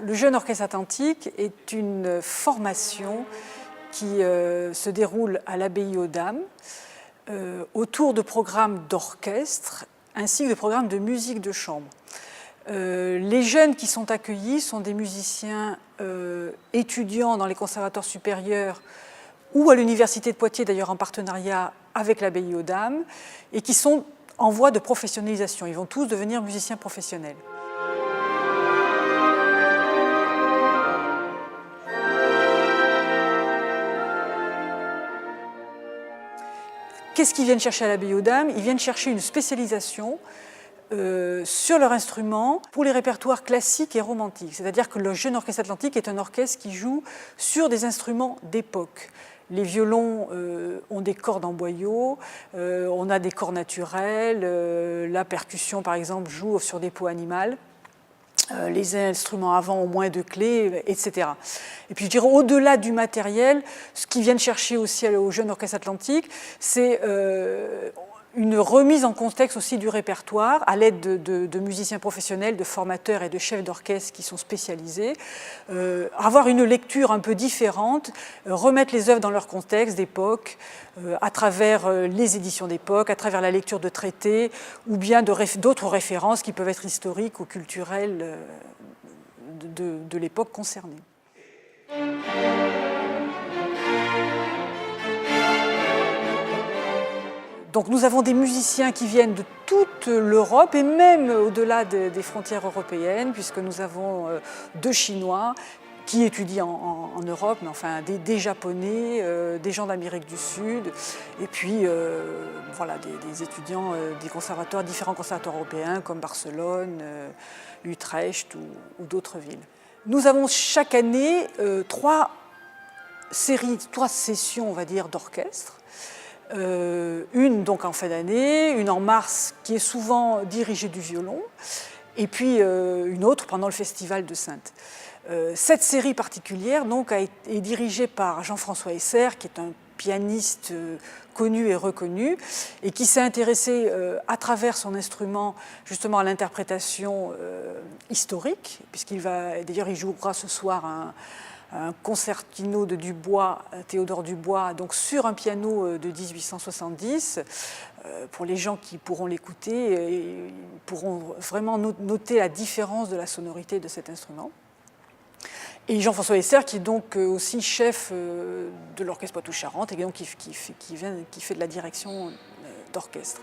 Le Jeune Orchestre Atlantique est une formation qui se déroule à l'Abbaye aux Dames autour de programmes d'orchestre ainsi que de programmes de musique de chambre. Les jeunes qui sont accueillis sont des musiciens étudiants dans les conservatoires supérieurs ou à l'Université de Poitiers, d'ailleurs en partenariat avec l'Abbaye aux Dames, et qui sont en voie de professionnalisation. Ils vont tous devenir musiciens professionnels. Qu'est-ce qu'ils viennent chercher à l'Abbaye aux Dames? Ils viennent chercher une spécialisation sur leur instrument pour les répertoires classiques et romantiques. C'est-à-dire que le Jeune Orchestre Atlantique est un orchestre qui joue sur des instruments d'époque. Les violons ont des cordes en boyau, on a des cordes naturelles, la percussion par exemple joue sur des peaux animales. Les instruments avant ont moins de clés, etc. Et puis je dirais au-delà du matériel, ce qu'ils viennent chercher aussi au Jeune Orchestre Atlantique, c'est une remise en contexte aussi du répertoire à l'aide de musiciens professionnels, de formateurs et de chefs d'orchestre qui sont spécialisés, avoir une lecture un peu différente, remettre les œuvres dans leur contexte d'époque, à travers les éditions d'époque, à travers la lecture de traités ou bien d'autres références qui peuvent être historiques ou culturelles de l'époque concernée. Donc nous avons des musiciens qui viennent de toute l'Europe et même au-delà des frontières européennes, puisque nous avons 2 Chinois qui étudient en Europe, mais enfin des Japonais, des gens d'Amérique du Sud, et puis voilà, des étudiants des conservatoires, différents conservatoires européens comme Barcelone, Utrecht ou d'autres villes. Nous avons chaque année 3 sessions, on va dire, d'orchestre. Une donc en fin d'année, une en mars qui est souvent dirigée du violon, et puis une autre pendant le festival de Saintes. Cette série particulière donc, est dirigée par Jean-François Esser, qui est un pianiste connu et reconnu, et qui s'est intéressé à travers son instrument justement à l'interprétation historique, puisqu'il va, d'ailleurs il jouera ce soir un concertino de Dubois, Théodore Dubois, donc sur un piano de 1870. Pour les gens qui pourront l'écouter, ils pourront vraiment noter la différence de la sonorité de cet instrument. Et Jean-François Esser, qui est donc aussi chef de l'Orchestre Poitou-Charentes et donc qui fait de la direction d'orchestre.